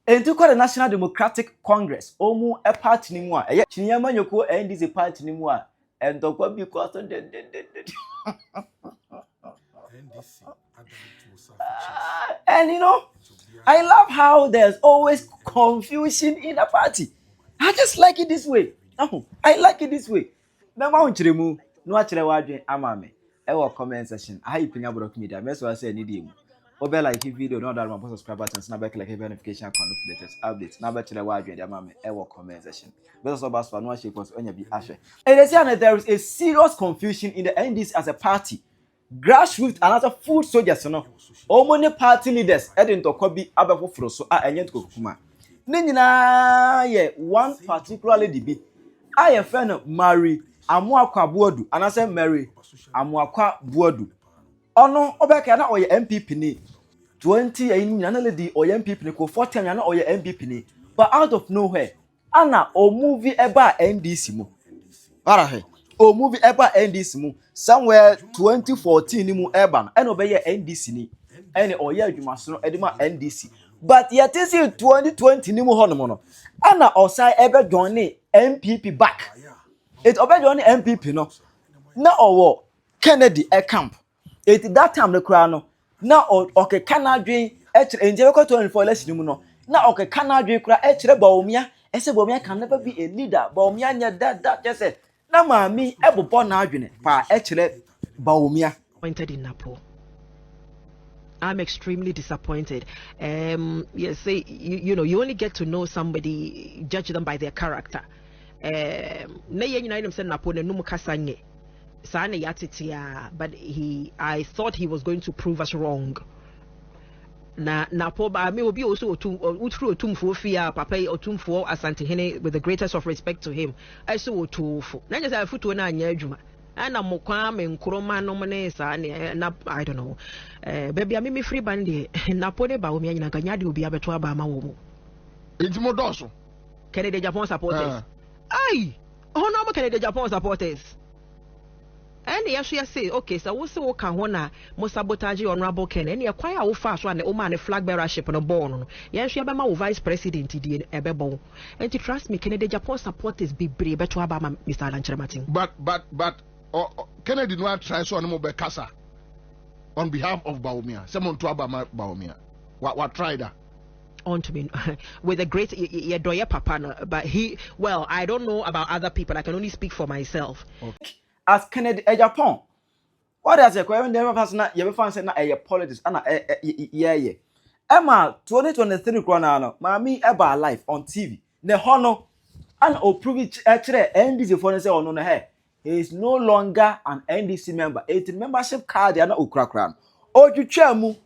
Enti kwa the National Democratic Congress omu e party ni mu a eye chinyama nyoko NDC party ni mu a entokwa bi ko so de NDC and you know, I love how there's always confusion in a party. I just like it this way. Oh, I like it this way. Mema unchiremu no achire wadwen amame e wo comment section. I Penyah block media. Me so say need you. Obe like video no that my subscribe button na be click notification icon of latest updates. Na be chire wadwen de amame e wo comment section. Because so bas no shake us onya bi ahwe. And they say that there is a serious confusion in the NDC as a party. Grassroots and other food soldiers no omone party leaders edentokwa bi abefoforo so a enye ntokuma ne nyina ye one particular lady bi aye friend Mary Amuakwa Buodu anase Mary Amuakwa Buodu ono obeka na oye NPP ni 20 ayi nyina na lady oye NPP ni ko 40 nyina na oye NPP ni but out of nowhere ana o movie eba NDC mu arahe o movie eba NDC mu somewhere 2014 ni mu eba and obeye NDC ni ene oye adwumaso no edema NDC but yet is 2020 ni mu hono no ana osai ebe join NPP back it obe join NPP no na owo Kennedy e camp it that time the kra no na okay kanadwen e kire enje ko 24 election mu no na okay kanadwen kra e kire Bawumia ese Bawumia can never be a leader Bawumia nya that just said na mami ebobo na adwene pa e kire Bawumia pointed in Napo. I'm extremely disappointed. Yes, say you know you only get to know somebody, judge them by their character. Na ye nyina dem say Napo na num kasanye. Sa na yatitia, but I thought he was going to prove us wrong. Na Napo ba me obi also utru otumfo fia papa otumfo asantehene with the greatest of respect to him. I so otufo. Na nya say futu na anya adwuma. Ana mokwa me nkroma no mne sa na I don't know baby me free band na pone ba omi anyina kanya de obi abeto aba ma wo mu intimo doso Canada Japan supporters ai hono mo Canada Japan supporters and ya say okay so we say wo kan ho na mo sabotage honorable Ken and ya kwan a wo fa so na o ma ne flag bearership no ball no ya hwe ba ma wo vice president di ebebo and to trust me Canada Japan supporters be brave beto aba ma Mr. Alan Cherematin but Kennedy no try so no be kasa on behalf of Bawumia. Someone to about Bawumia. What tried that? On to me with a great doye papa, but I don't know about other people. I can only speak for myself. Okay. As Kennedy Japan, what does a question never pass na you find say na politics and yeah. Emma 2023 corona mami eba live on TV. Ne hono and o prove it actually NDC for say ono na he. He is no longer an NDC member. It's membership card they are not ukrakran. Ojuchemu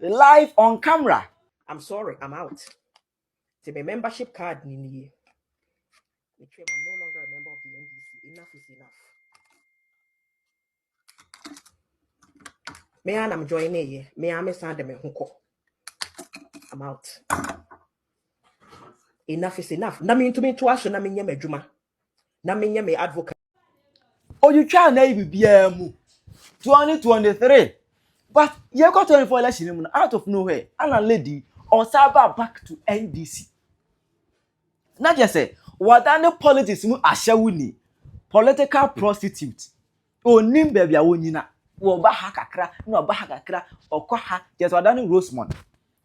live on camera. I'm sorry, I'm out. It's my membership card nini. I'm no longer a member of the NDC. Enough is enough. Me and I'm joining here. Me and me send them hunko. I'm out. Enough is enough. Na me to me to aso na me nyame adwuma. Na me nyame advocate. You try na bibia mu 2023 but you got 24 election out of nowhere and a lady or saba back to NDC na just say what any politics mu ashawuni political prostitute onim bia bia wonyina wo ba ha kakra na ba ha kakra okwa ha just what any Rosemont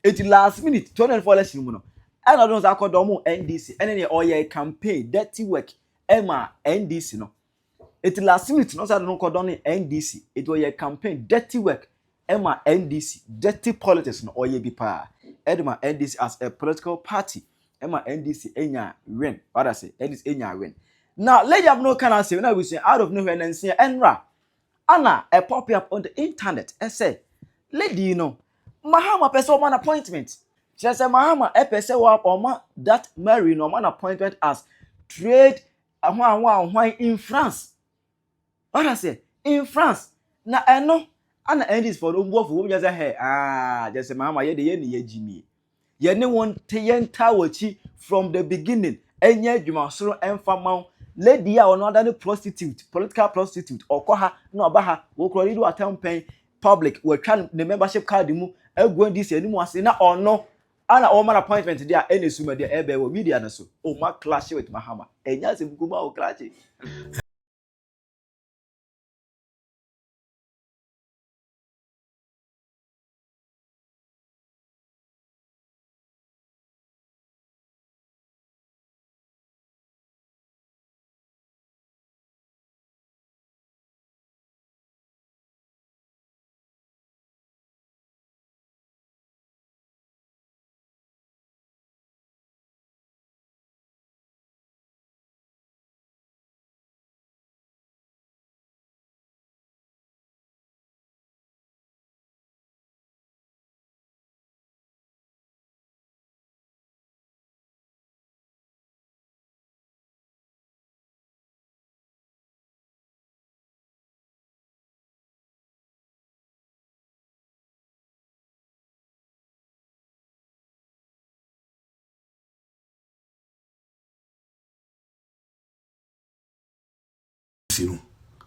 it last minute 24 election mu no and don't akodomo NDC and any oil campaign dirty work ema NDC no. It last minute no say don't call down NDC. It was a campaign, dirty work. Emma NDC, dirty politics no oye bi pa. Edma NDC as a political party. Emma NDC enya win. What I say? NDC enya win. Now, lady have no kind of say when we say out of nowhere and say Enra. Anna a pop up on the internet and say, lady, you know, Mahama person man appointment. She say Mahama a person up on that Mary no man appointment as trade in France. What I say in France na eno ana endis for umbo for just say hey just say mama ye de ye ni yejimi ye ne won te yenta wachi from the beginning enye adwumasoro emfa lady a ono ada ne prostitute political prostitute okoha na obaha wo kro lead atampen public we twa ne membership card mu agwan dis ani mu ase na ono ana all man appointment there any suma there ebe wo media na so o ma clash with Mahama enya se bukuma o clash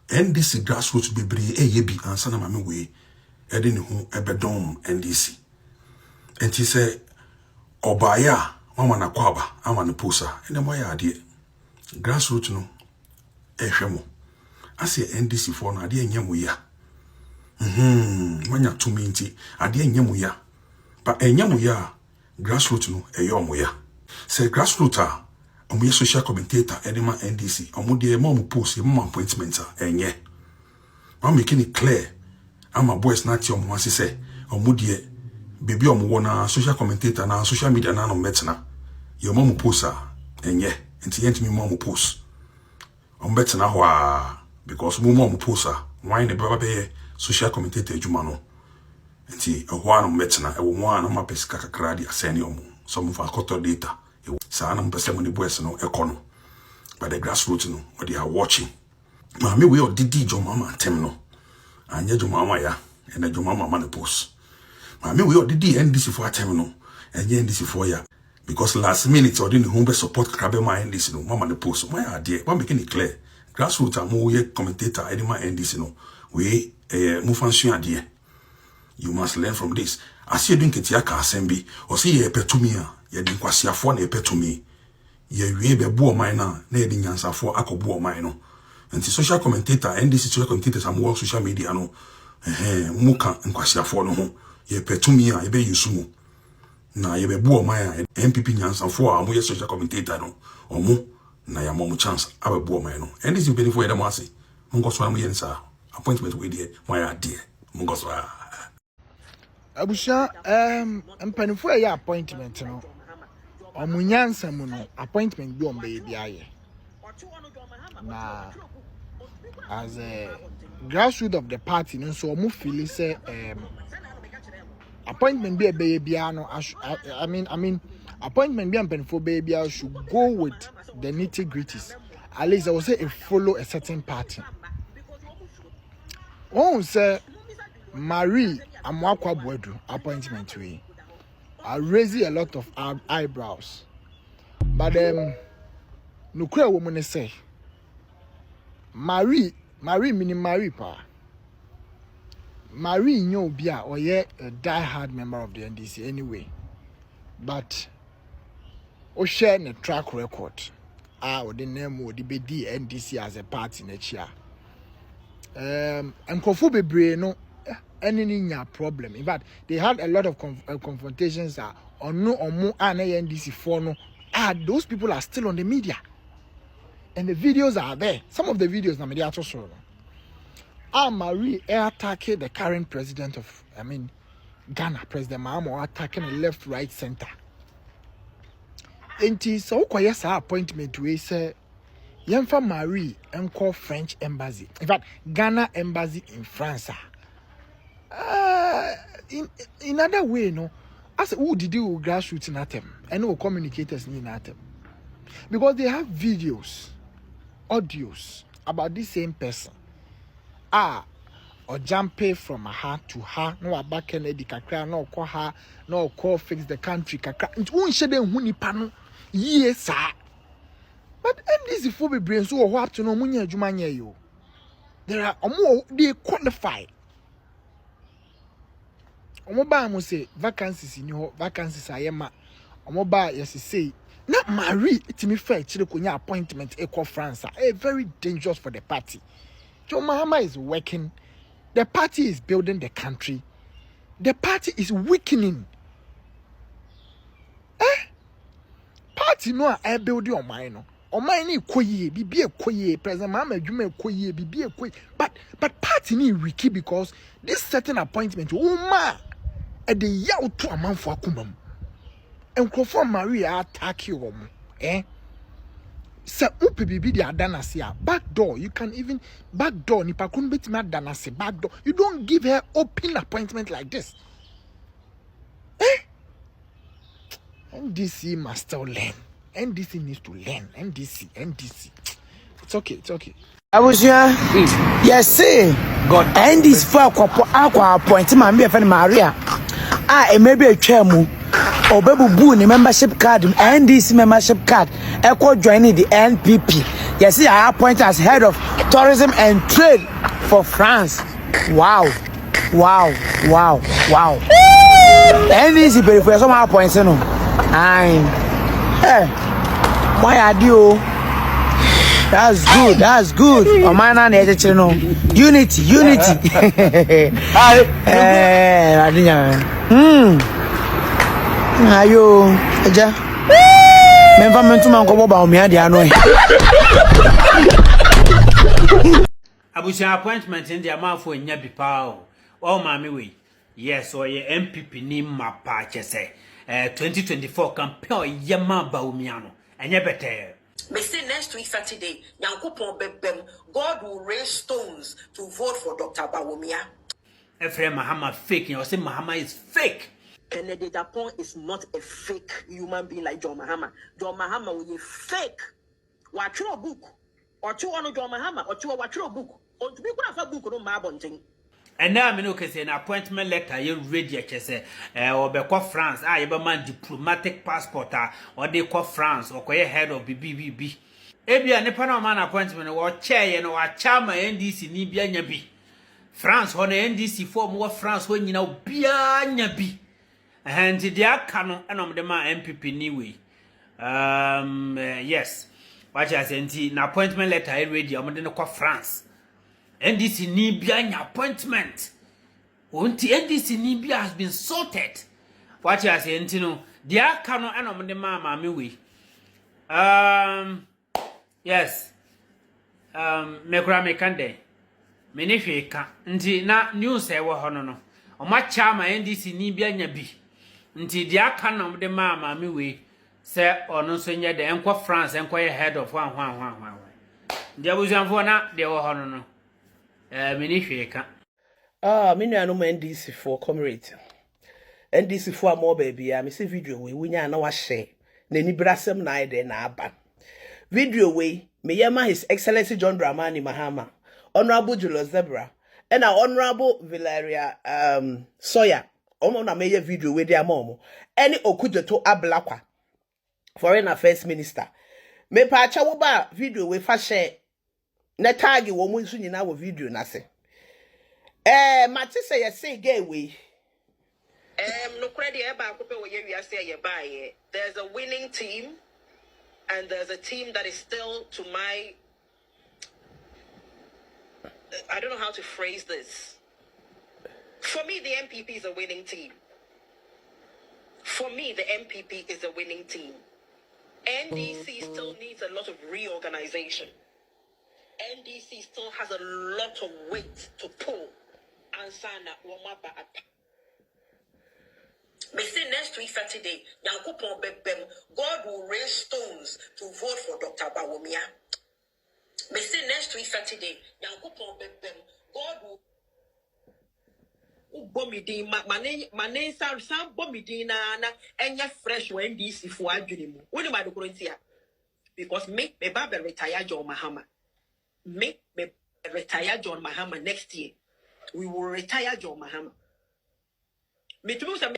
NDC grassroots bebre eyebi ansa na mame we ede ne ho ebedom NDC enti se obaya mama na kwaba ama ne posa ene moya ade grassroots no ehwemo ase NDC for na ade enyemu ya manya tumi nti ade enyemu ya ba enyemu ya grassroots no eyomo ya se grassroots a omo social commentator edema NDC omo de mom post mom appointment enye I'm making it clear ama boys na ti omo asese omo de baby omo wona social commentator na social media na no metna ye mom post enye enti yent mi mom post omo betna ho because mom post why ne baba be social commentator adwuma no enti ho ano metna e wo mo ano ma pesika kakra di asene omo so mo fa koto data sa na mpese mo ni boys no ekono but the grassroots no what they are watching mami we odidi John Mahama tem no anya John Mahama ya ena John Mahama man post mami we odidi NDC for tem no enya NDC for ya because last minute odi ne humbe support krabe ma NDC no mama ne post my idea what making it clear grassroots am we commentator edema NDC no we mu fansu ade you must learn from this as you doing ketia ka assembly or see ye petumia ye din kwasiafo na epetumi ye wie be bu oman na ye din nyansafo akobu oman no nti social commentator NDC social commentators am work social media no muka nkwasiafo no ho ye petumi a ye be yusumu na ye be bu oman a NPP nyansafo a mo ye social commentator no omo na ya mo chance abebu oman no NDC be ni fo ye dem ase mongo so am ye nsa appointment we dey mo ya dey mongo so Abusha mpanifo ya appointment no omunyansa mu no appointment bi on baby aye na as a grassroots of the party no so omu feel say appointment bi baby no I mean appointment bi mpanifo baby should go with the nitty-gritties. At least I will say follow a certain party. One say Marie Amwakwa Bwedu appointment we I raise a lot of eyebrows. But nukwe woman say Marie mini Marie pa. Marie nyo bia or ye a die-hard member of the NDC anyway. But o share the track record. Or the name would be the NDC as a party next year. And Kofu Bebre no any problem. In fact, they had a lot of confrontations on no or more NDC for no. Those people are still on the media. And the videos are there. Some of the videos na media also. Marie attacking the current president of Ghana, President Mahama, attacking the left, right, center. And so kwaya appointment we say Yemfa Marie enko French embassy. In fact, Ghana embassy in France. In other way, no. As who did you grassroots in atem and no communicators in atem? Because they have videos, audios about this same person. Or jumping from her to her, no back Kennedy kakra, no call her, no call fix the country kakra. It's one shade huni pano. Yes, sir. But NDC for be brain so what to know munya jumanya yo. There are more they qualify. Omo ba mo say vacancies ni ho vacancies ayema. Omo ba yes say na Marie itimi fa chire konya appointment e call France. Very dangerous for the party. John Mahama is working. The party is building the country. The party is weakening. Party no a build your mind no. O mind ni koye, bibi koye, President Mahama adwuma koye, bibi koye. But party ni wiki because this certain appointment woman e de yaw to amanfo akomam. Enkrofo Maria attack you Sa upe bibi di adanasi a back door you can even back door nipa kun betimi adanasi back door you don't give her open appointment like this. NDC must still learn. NDC needs to learn. NDC. It's okay. Abusia, yes, see, God, NDC for aqua appointment, my dear friend Maria. Maybe a chairman or baby boo membership card, NDC membership card, echo joining the NPP. Yes, see, I appoint as head of tourism and trade for France. Wow. NDC pay for some appointments, no. Why are you? That's good. Oh man, I need to know. Unity. Ayo, aja. Member mentu man ko boba o mi ade ano. Abusia appointment in the amount for nya bi pa o. O ma me we. Yes, or ye MPP ni mapa chese. 2024 campaign yama ba umiano. Enye better. Me say next week Saturday, Nyankopon bebem, God will raise stones to vote for Dr. Bawumia. Ephraim Mahama fake. You say Mahama is fake. Kennedy Dapon is not a fake human being like John Mahama. John Mahama will be fake. Watch your book. Or two on John Mahama, or two watch your book. Or to be good of a book, no mabonting. And now I know say an appointment letter you ready chese or be call France you be man diplomatic passport or they call France or call head of BBB. Ebia ne pa na man appointment or chair no wa chama NDC ni bia nya bi. France on NDC form wo France ho nyina bia nya bi. And the aka no enom de ma MPP ni we. Yes. What I say na appointment letter ready am de no call France. NDC Nibia appointment. Unti NDC Nibia has been sorted. What you are saying, no, the cano and on the mama me. Yes. Mekura mekande. Menifeka. Nti na news ewa hono. O ma chama NDC Nibia nyabi. Nti the cano the mama me. Say ono so nya de enko France enko head of one. Dia buzanfo na de wo hono no. Minifeka. Minu no NDC for comrade. NDC for more baby. I see video we nya na wa share. Na ni brasem na ide na aba. Video we me yama His Excellency John Mahama, Honorable Julius Zebra, and our Honorable Valeria Sawyer. Omo na me video we dia momo. Any okujeto ablakwa. Foreign Affairs Minister. Me pa cha wo ba video we fa share. Na tag wo mu nso nyina wo video na se mate say ye say gay we no credit e ba ko pe wo ye wi ase ye ba ye. There's a winning team and there's a team that is still to my I don't know how to phrase this. For me the MPP is a winning team. For me the MPP is a winning team. NDC still needs a lot of reorganization. NDC still has a lot of weight to pull and sign up Womaba. Me say next week Saturday, Nyankopon bebem, God will raise stones to vote for Dr. Bawumia. Me say next week Saturday, Nyankopon bebem, God will bomidin mane sam bomidin na enya fresh when NDC for adwene mu. Woni ma dokorontia because me baba retire John Mahama. Me retire John Mahama next year. We will retire John Mahama. Me too say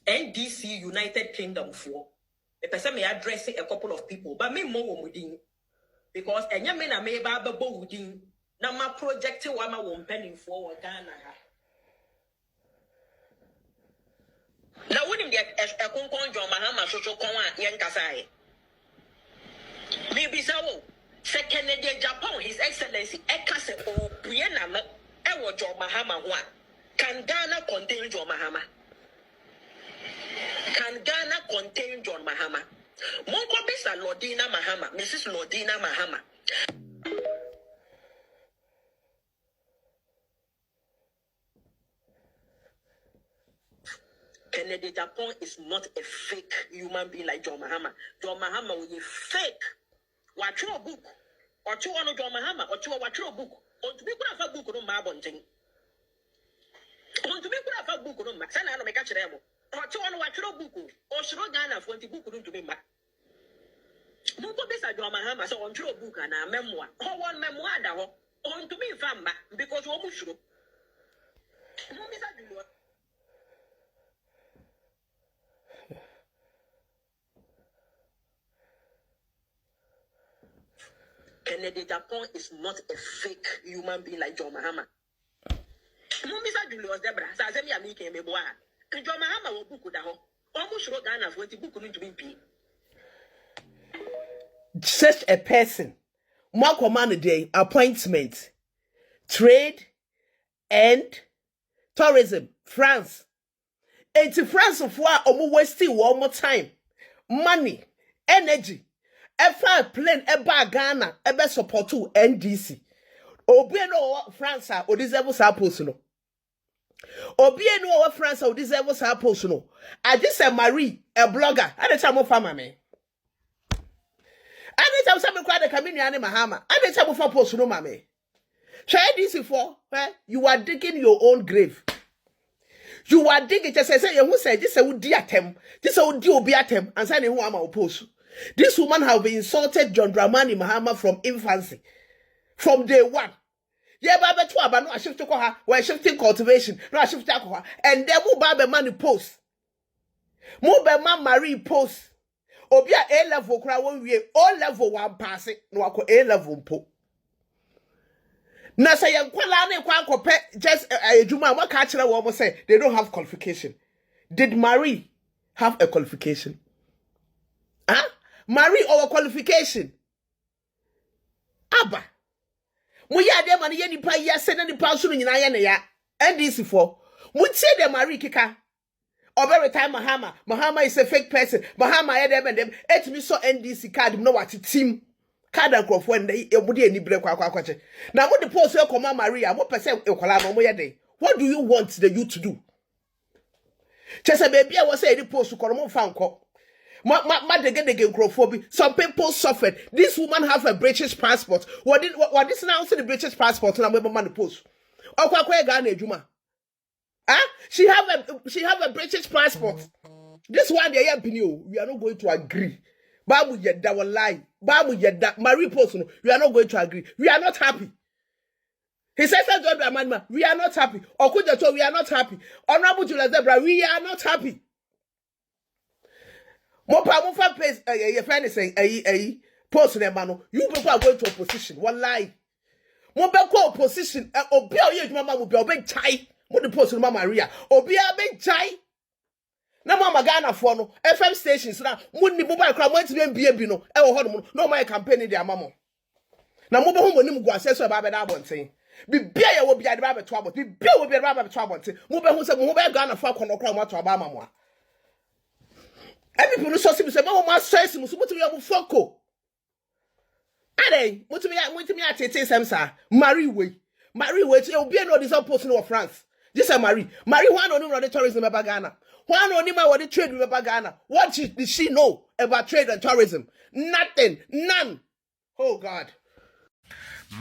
NDC United Kingdom for a person may address a couple of people, but me more within because enya me na me ba bo within na ma project wa ma wo mpani for Ghana ha na wonim de ekonkon John Mahama so kon a yen kasae me bisa wo se Canadian Japan His Excellency ekase o buye na no e wo John Mahama ho a can Ghana contain John Mahama? Can Ghana contain John Mahama? Monko bisa Lordina Mahama, Mrs. Lordina Mahama. Kennedy Japan is not a fake human being like John Mahama. John Mahama will be fake. Watch your book. Or two on John Mahama, or two watch your book. Or to be good of a book, no mabonting. On to be good of a book, no Maxana, no make a cheremo. Or two on watch your book. Or should Ghana for the book to be mad. Monko bisa John Mahama, so on your book and a memoir. Or one memoir, on to be fama, because you almost should. Kennedy Japan is not a fake human being like John Mahama. Mumisa Julius Debra, Sazemi Amike Meboa. John Mahama will book that home. Almost wrote Ghana for the book to be. Such a person, more command day, appointment, trade, and tourism, France. It's France of why I'm wasting one more time. Money, energy. F5 plane eba Ghana ebe support to NDC. Obi no France o deserve suppose no. Obi no France o deserve suppose no. I just say Marie a blogger. I dey tell farmer me. I dey tell some kwa de kamini ane Mahama. I dey tell for post no mame. Try NDC for you are digging your own grave. You are digging just say you who say this say udi atem. This say udi obi atem and say who am oppose. This woman have insulted John Mahama from infancy, from day one. Yeah, Baba to Abano, I shift to her, we're shifting cultivation, no, I shift to her, and then Mubabe money post. Mubabe man Marie post. Obia A level crowd when we all level one pass it, no, A level po. Now say, just a Juma, what catcher woman say they don't have qualification. Did Marie have a qualification? Huh? Marie our qualification. Abba. Muya de mani ye nipa ya se na nipa so nyina ye ne ya. NDC for. Mu tie de Marie kika. Every time Mahama is a fake person. Mahama ye dem etimi so NDC card no what team. Card and crop when they mudi eni bre kwa kwache. Na mo de post e koma Maria, mo pese e kwala mo ye dey. What do you want the youth to do? Chese baby I was say the post ko mo fa nko. Some people suffered. This woman have a British passport. What this now say the British passport and I'm man post. She have a British passport. This one they we are not going to agree. Babu yeda will lie. Babu yeda Marie post. We are not going to agree. We are not happy. He says that we are not happy. Okujato, we are not happy. Honorable Julius Debra, we are not happy. Mopa pays your friend is saying post them man. You people are going to opposition. One lie. Mopa go opposition. Obia ye mama will be obey chai. Mo the post mama Maria. Obia be chai. Na mama Ghana for no FM stations na mo ni mobile crowd mo ti be no. E wo ho no my campaign dey amamo. Na mo be ho monim go access ba be da abonten. Bibia ye wo bia de ba be to abonten. Bibia wo bia de ba be to abonten. Mo be ho se mo be Ghana for kono crowd mo to aba amamo. Every people so say my stress musu mutu ya foko. Ade mutu me atete sem sa Marie way e obi no this post no France. This is Marie one only run the tourism about Ghana. One only ma what the trade about Ghana. What did she know about trade and tourism? Nothing, none. Oh God.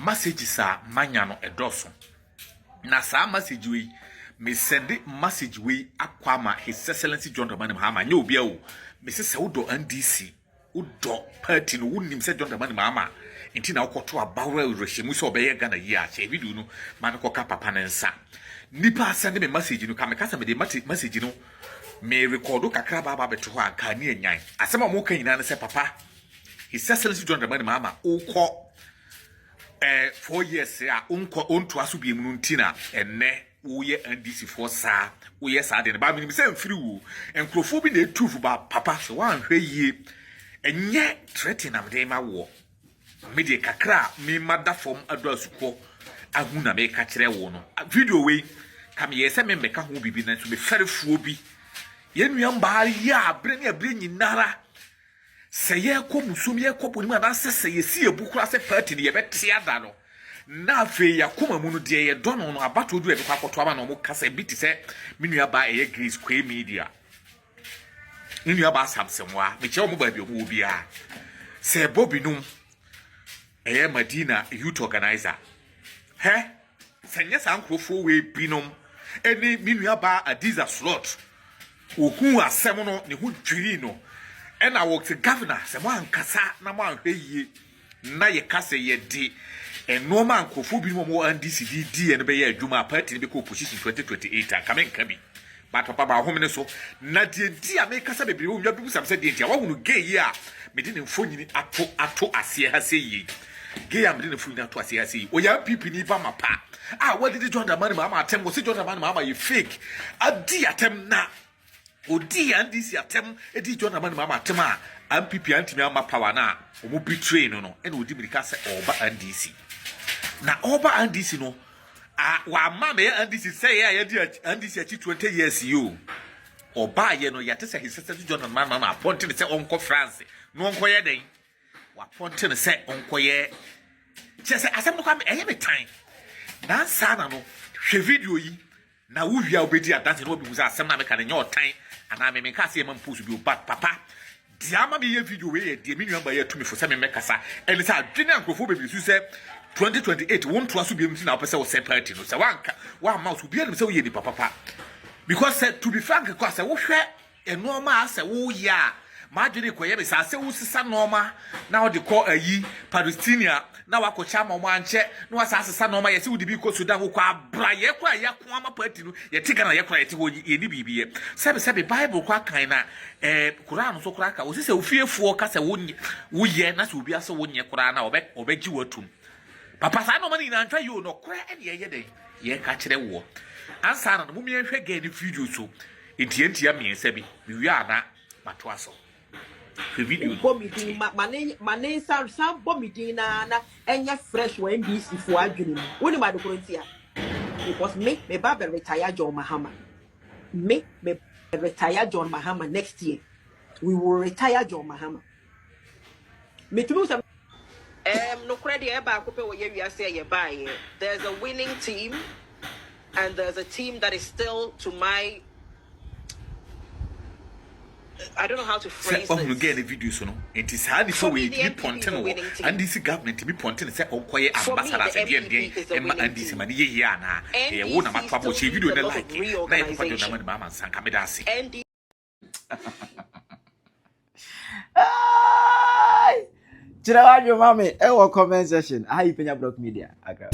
Message sa manya no edoso. Na sa message we me send message we akwama His Excellency John Mahama nye obi awo. Me se udo NDC udo party no wunim se John Mahama enti na ukoto abawe rehemu se obeye Ghana yi a che video no man ko ka papa ne nsa nipa send me message no ka me kasa me de message no me recordo kakra baba beto ho anka ne enyan asema mo kan nyina ne se papa His Excellency John Mahama ukọ 4 years onto aso bi mu ntina enne wo ye NDC for sa wo ye sa de ba minim se mfiri wo enkrofo bi na etufu ba papa se wan hwe yie enye threaten am de ma wo media kakra me mada form ado asuko ahu na me ka kire wo no video we kam ye se me meka ho bibi na so be ferefuo bi ye nuam ba ya abre ne abre nyinara se ye ko musum ye ko boni ma na se ye si ebukura se party ne ye bete ada no na fe ya kuma mu no de ye dono no abato du e kwa kwoto aba no mo kasa bi ti se menua ba e Grace Square Media menua ba samsemwa me che o mo ba bi o mo bia se Bobby num e Madina youth organizer he senya sankrofo we binom eni menua ba Adiza slot oku asem no ne ho dwiri no ena work governor se mo ankasa na mo anhwe yie na ye kasa ye di eno ma ankofo bi mo NDC di ene be ye adwuma party ne be ko opposition 2028 akamen ka bi but papa ba home ne so na die di a me kasa bebre wo nwa bi busam se die dia wo hunu gay yi a me di ne mfonyini ato ase ha se yi gay am di ne mfonyini ato ase ha se yi o ya pipi ni ba mapa what did John Mahama atem wo se John Mahama you fake adi atem na odi NDC atem edi John Mahama atem a NPP antimi ama power na omo betray no ena odi mirika se oba NDC na oba NDC no wa ma me NDC say ya di NDC achi 20 years you oba ye no yate se his sister John Mahama appointed say onko France no onko ye den wa appointed say onko ye say asem no kwa me me time na sa na no hwe video yi na wo wia obedi adance no obi musa asem na me ka ne nyo tan ana me ka se man post bi but papa diama me ye video we ye de me nwa ba ye tumi fo se me kasa eni sa adwene ankofo bebi su se 2028 won to aso bi mu na opese wo separate no se wanka wa mouse obi anim se wo ye ni papa because to be frank ko se wo hwe enoma ase wo ya ma adwene ko ye be sa se wo sisa noma na wo de ko ayi Palestine na wakocha ma mo anche na wasa asesa noma ye se wo de bi ko Sudan ko abra ye ko ya ko ama party no ye tika na ye ko ye ti wo ye ni bibiye sebe Bible ko akan na Quran so kura ka wo se wo fiefuo ka se wo ye na se obi ase wo nye kura na obeji watum papa sa no mani na ntwa yo no kura e de ye den ye ka kire wo ansa na mo mi hwe ga ni video so entientia miensa bi wi ana mato aso video bomidin mane sam bomidin na enya fresh when NDC for adwene woni ma dokorontia because me baba retire John Mahama me retire John Mahama next year we will retire John Mahama me tumi some no credit e ba ko pe wo ye wi ase ye ba ye there's a winning team and there's a team that is still to my I don't know how to phrase this. Oh, get the video so no. It is hard for we be ponten and this government be ponten say onkoye ambassador say dey and this man ye here na e wo na matwa bo video na like na e papa do na mama sanka me da ase. Chira your mommy e comment section how you Penyah Block Media aga